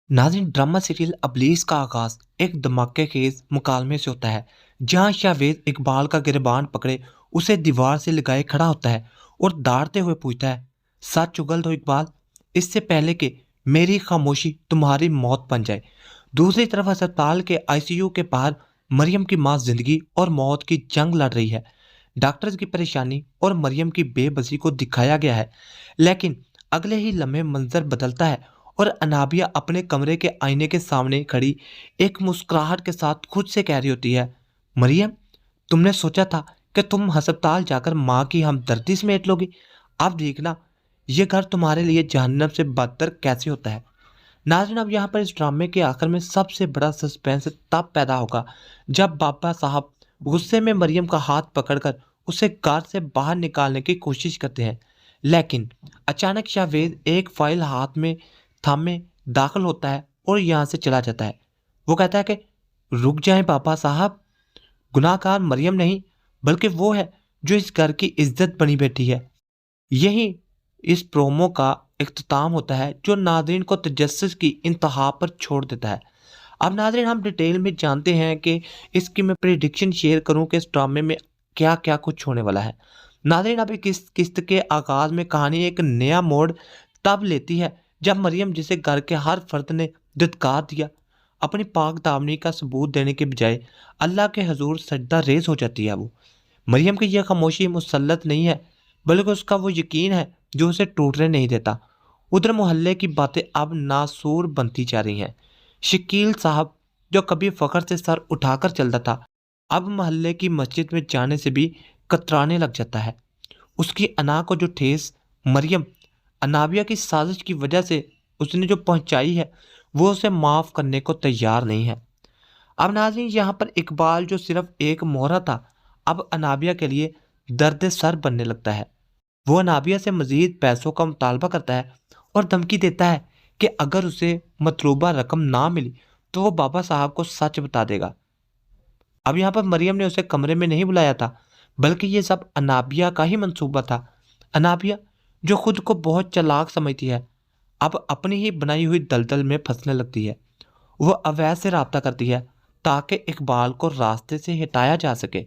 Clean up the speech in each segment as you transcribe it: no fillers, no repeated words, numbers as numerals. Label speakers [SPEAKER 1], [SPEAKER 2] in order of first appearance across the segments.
[SPEAKER 1] नाज़रीन, drama serial अबलीस का आगाज एक धमाके खेज मुकालमे से होता है जहां शाहवेज इकबाल का गिरबान पकड़े उसे दीवार से लगाए खड़ा होता है और दाड़ते हुए पूछता है, सच उगल दो इकबाल, इससे पहले कि मेरी खामोशी तुम्हारी मौत बन जाए। दूसरी तरफ अस्पताल के आईसीयू के बाहर मरियम की मां जिंदगी और मौत की जंग लड़ रही है। डॉक्टर्स की परेशानी और मरियम की बेबसी को दिखाया गया है, लेकिन अगले ही लम्हे मंजर बदलता है और अनाबिया अपने कमरे के आईने के सामने खड़ी एक मुस्कुराहट के साथ खुद से कह रही होती है, मरियम, तुमने सोचा था कि तुम अस्पताल जाकर माँ की हमदर्दी समेट लोगी। अब देखना ये घर तुम्हारे लिए जहन्नम से बदतर कैसे होता है। नाज़रीन, अब यहाँ पर इस ड्रामे के आखिर में सबसे बड़ा सस्पेंस तब पैदा होगा जब बाबा साहब गुस्से में मरियम का हाथ पकड़कर उसे कार से बाहर निकालने की कोशिश करते हैं, लेकिन अचानक शाहवेज एक फाइल हाथ में थामे दाखिल होता है और यहाँ से चला जाता है। वो कहता है कि रुक जाएं पापा साहब, गुनाहगार मरियम नहीं बल्कि वो है जो इस घर की इज्जत बनी बैठी है। यही इस प्रोमो का इख्तिताम होता है जो नाज़रीन को तजस्सुस की इंतहा पर छोड़ देता है। अब नाज़रीन, हम डिटेल में जानते हैं कि इसकी मैं प्रिडिक्शन शेयर करूं कि इस ड्रामे में क्या क्या कुछ होने वाला है। नाज़रीन, अब इस किस्त के आगाज़ में कहानी एक नया मोड़ तब लेती है जब मरियम, जिसे घर के हर फर्द ने धिक्कार दिया, अपनी पाक दामनी का सबूत देने के बजाय अल्लाह के हजूर सजदा रेज हो जाती है। वो मरियम की यह खामोशी मुसल्लत नहीं है बल्कि उसका वो यकीन है जो उसे टूटने नहीं देता। उधर मोहल्ले की बातें अब नासूर बनती जा रही हैं। शकील साहब, जो कभी फखर से सर उठाकर चलता था, अब मोहल्ले की मस्जिद में जाने से भी कतराने लग जाता है। उसकी अना को जो ठेस मरियम अनाबिया की साजिश की वजह से उसने जो पहुंचाई है, वो उसे माफ़ करने को तैयार नहीं है। अब नाज़रीन, यहाँ पर इकबाल जो सिर्फ एक मोहरा था, अब अनाबिया के लिए दर्द सर बनने लगता है। वो अनाबिया से मजीद पैसों का मुतालबा करता है और धमकी देता है कि अगर उसे मतलूबा रकम ना मिली तो वो बाबा साहब को सच बता देगा। अब यहाँ पर मरियम ने उसे कमरे में नहीं बुलाया था, बल्कि ये सब अनाबिया का ही मंसूबा था। अनाबिया, जो खुद को बहुत चालाक समझती है, अब अपनी ही बनाई हुई दलदल में फंसने लगती है। वो अवैध से रब्ता करती है ताकि इकबाल को रास्ते से हटाया जा सके,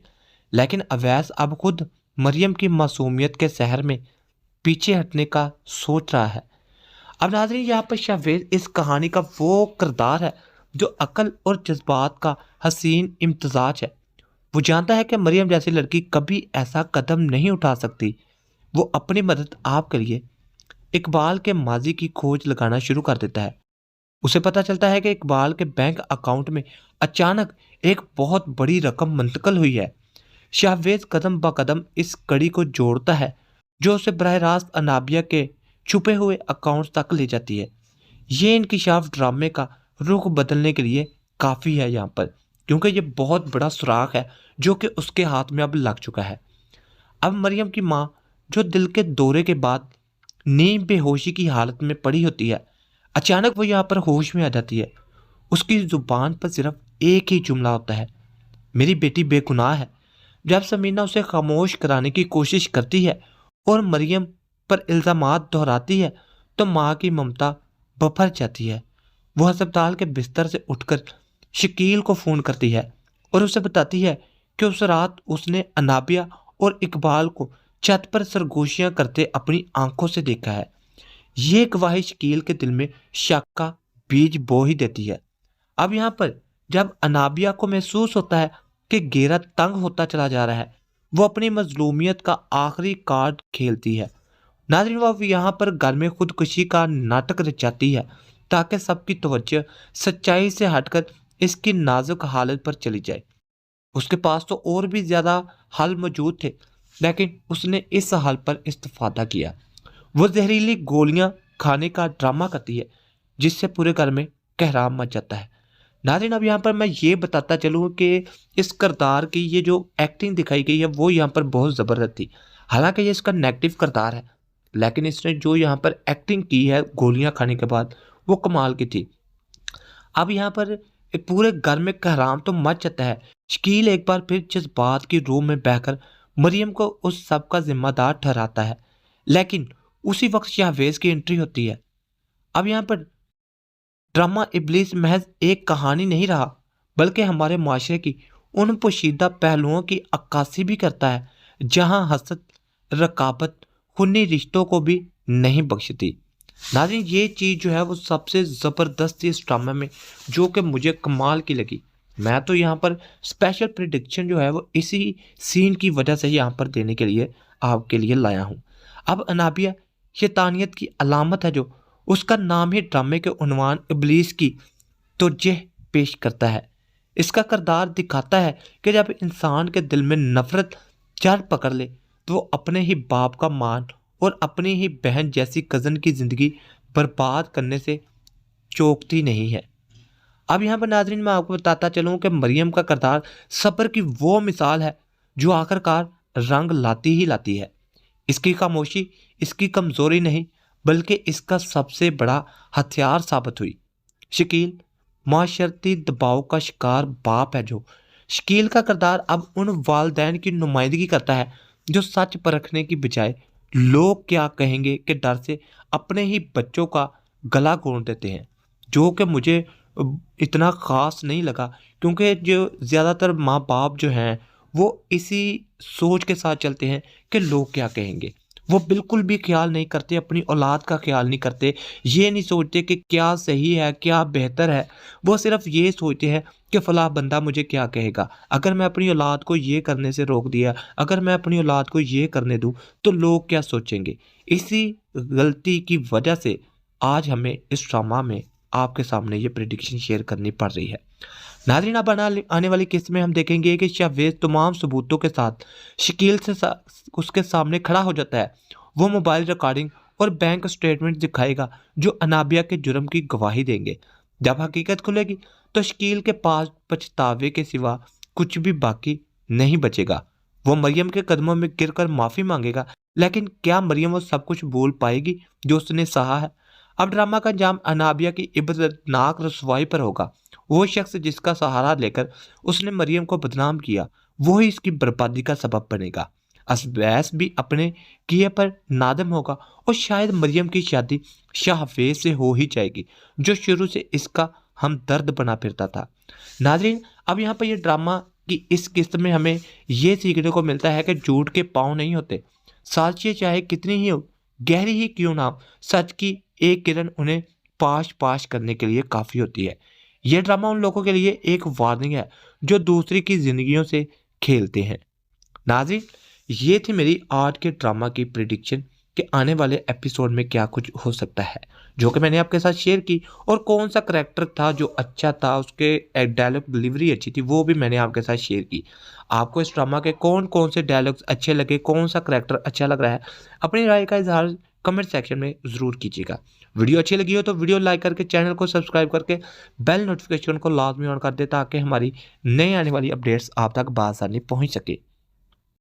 [SPEAKER 1] लेकिन अवैध अब खुद मरियम की मासूमियत के शहर में पीछे हटने का सोच रहा है। अब नाज़रीन, यहाँ पर शाहवेज इस कहानी का वो किरदार है जो अक्ल और जज्बात का हसीन इम्तजाज है। वो जानता है कि मरियम जैसी लड़की कभी ऐसा कदम नहीं उठा सकती। वो अपनी मदद आप के लिए इकबाल के माजी की खोज लगाना शुरू कर देता है। उसे पता चलता है कि इकबाल के बैंक अकाउंट में अचानक एक बहुत बड़ी रकम मुंतकिल हुई है। शाहवेज कदम ब कदम इस कड़ी को जोड़ता है जो उसे बरह रास्त अनाबिया के छुपे हुए अकाउंट्स तक ले जाती है। ये इंकिशाफ ड्रामे का रुख बदलने के लिए काफ़ी है यहाँ पर, क्योंकि ये बहुत बड़ा सुराग है जो कि उसके हाथ में अब लग चुका है। अब मरियम की माँ, जो दिल के दौरे के बाद नींद बेहोशी की हालत में पड़ी होती है, अचानक वो यहाँ पर होश में आ जाती है। उसकी ज़ुबान पर सिर्फ एक ही जुमला होता है, मेरी बेटी बेगुनाह है। जब समीना उसे खामोश कराने की कोशिश करती है और मरियम पर इल्ज़ामात दोहराती है, तो माँ की ममता बफर जाती है। वो अस्पताल के बिस्तर से उठकर शकील को फ़ोन करती है और उसे बताती है कि उस रात उसने अनाबिया और इकबाल को छत पर सरगोशियां करते अपनी आंखों से देखा है। ये गवाही शकील के दिल में शक का बीज बो ही देती है। अब यहाँ पर जब अनाबिया को महसूस होता है कि घेरा तंग होता चला जा रहा है, वो अपनी मजलूमियत का आखिरी कार्ड खेलती है। नाज़रीन, वो अब यहाँ पर घर में खुदकुशी का नाटक रचाती है ताकि सबकी तवज्जो सच्चाई से हटकर इसकी नाजुक हालत पर चली जाए। उसके पास तो और भी ज़्यादा हल मौजूद थे, लेकिन उसने इस हल पर इस्तेफादा किया। वो जहरीली गोलियां खाने का ड्रामा करती है जिससे पूरे घर में कहराम मच जाता है। नाज़रीन, अब यहाँ पर मैं ये बताता चलूँ कि इस किरदार की ये जो एक्टिंग दिखाई गई है वो यहाँ पर बहुत ज़बरदस्त थी। हालांकि ये इसका नेगेटिव किरदार है, लेकिन इसने जो यहाँ पर एक्टिंग की है गोलियां खाने के बाद, वो कमाल की थी। अब यहाँ पर एक पूरे घर में कहराम तो मच जाता है। शकील एक बार फिर जज्बात की रूह में बहकर मरियम को उस सब का जिम्मेदार ठहराता है, लेकिन उसी वक्त शाहवेज की एंट्री होती है। अब यहाँ पर ड्रामा इब्लीस महज एक कहानी नहीं रहा, बल्कि हमारे माशरे की उन पोशीदा पहलुओं की अक्कासी भी करता है जहां हसद, रकाबत, खूनी रिश्तों को भी नहीं बख्शती। नाज़रीन, ये चीज़ जो है वो सबसे ज़बरदस्त इस ड्रामा में जो कि मुझे कमाल की लगी। मैं तो यहाँ पर स्पेशल प्रिडिक्शन जो है वो इसी सीन की वजह से यहाँ पर देने के लिए आपके लिए लाया हूँ। अब अनाबिया शैतानियत की अलामत है, जो उसका नाम ही ड्रामे के उन्वान इब्लीस की तोजह पेश करता है। इसका किरदार दिखाता है कि जब इंसान के दिल में नफरत जड़ पकड़ ले तो वो अपने ही बाप का मान और अपनी ही बहन जैसी कज़न की ज़िंदगी बर्बाद करने से चूकती नहीं है। अब यहाँ पर नाज़रीन मैं आपको बताता चलूँ कि मरियम का किरदार सब्र की वो मिसाल है जो आखिरकार रंग लाती ही लाती है। इसकी खामोशी इसकी कमज़ोरी नहीं, बल्कि इसका सबसे बड़ा हथियार साबित हुई। शकील माशरती दबाव का शिकार बाप है, जो शकील का किरदार अब उन वालदैन की नुमाइंदगी करता है जो सच परखने की बजाय लोग क्या कहेंगे के डर से अपने ही बच्चों का गला घोंट देते हैं। जो कि मुझे इतना ख़ास नहीं लगा, क्योंकि जो ज़्यादातर माँ बाप जो हैं वो इसी सोच के साथ चलते हैं कि लोग क्या कहेंगे। वो बिल्कुल भी ख्याल नहीं करते, अपनी औलाद का ख्याल नहीं करते, ये नहीं सोचते कि क्या सही है क्या बेहतर है। वो सिर्फ ये सोचते हैं कि फ़लाँ बंदा मुझे क्या कहेगा, अगर मैं अपनी औलाद को ये करने से रोक दिया, अगर मैं अपनी औलाद को ये करने दूँ तो लोग क्या सोचेंगे। इसी गलती की वजह से आज हमें इस ड्रामा में आपके सामने ये प्रेडिक्शन शेयर करनी पड़ रही है। नाज़रीन, अब आने वाली किस्त में हम देखेंगे कि शावेज़ तमाम सबूतों के साथ शकील से उसके सामने खड़ा हो जाता है। वो मोबाइल रिकॉर्डिंग और बैंक स्टेटमेंट दिखाएगा जो अनाबिया के जुर्म की गवाही देंगे। जब हकीकत खुलेगी तो शकील के पास पछतावे के सिवा कुछ भी बाकी नहीं बचेगा। वो मरियम के कदमों में गिरकर माफ़ी मांगेगा, लेकिन क्या मरियम वो सब कुछ भूल पाएगी जो उसने सहा है। अब ड्रामा का अंजाम अनाबिया की इब्रतनाक रसवाई पर होगा। वो शख्स जिसका सहारा लेकर उसने मरियम को बदनाम किया, वही इसकी बर्बादी का सबब बनेगा। असवैस भी अपने किए पर नादम होगा और शायद मरियम की शादी शाहफेज से हो ही जाएगी, जो शुरू से इसका हमदर्द बना फिरता था। नाजरीन, अब यहाँ पर ये ड्रामा की इस किस्त में हमें ये सीखने को मिलता है कि झूठ के पाँव नहीं होते। साजिशें चाहे कितनी ही हो, गहरी ही क्यों ना हो, सच की एक किरण उन्हें पाश पाश करने के लिए काफ़ी होती है। यह ड्रामा उन लोगों के लिए एक वार्निंग है जो दूसरी की जिंदगियों से खेलते हैं। नाज़रीन, ये थी मेरी आज के ड्रामा की प्रिडिक्शन कि आने वाले एपिसोड में क्या कुछ हो सकता है, जो कि मैंने आपके साथ शेयर की। और कौन सा करैक्टर था जो अच्छा था, उसके डायलॉग डिलीवरी अच्छी थी, वो भी मैंने आपके साथ शेयर की। आपको इस ड्रामा के कौन कौन से डायलॉग्स अच्छे लगे, कौन सा करैक्टर अच्छा लग रहा है, अपनी राय का इजहार कमेंट सेक्शन में ज़रूर कीजिएगा। वीडियो अच्छी लगी हो तो वीडियो लाइक करके चैनल को सब्सक्राइब करके बेल नोटिफिकेशन को लाजमी ऑन कर दे, ताकि हमारी नई आने वाली अपडेट्स आप तक बआसानी पहुंच सके।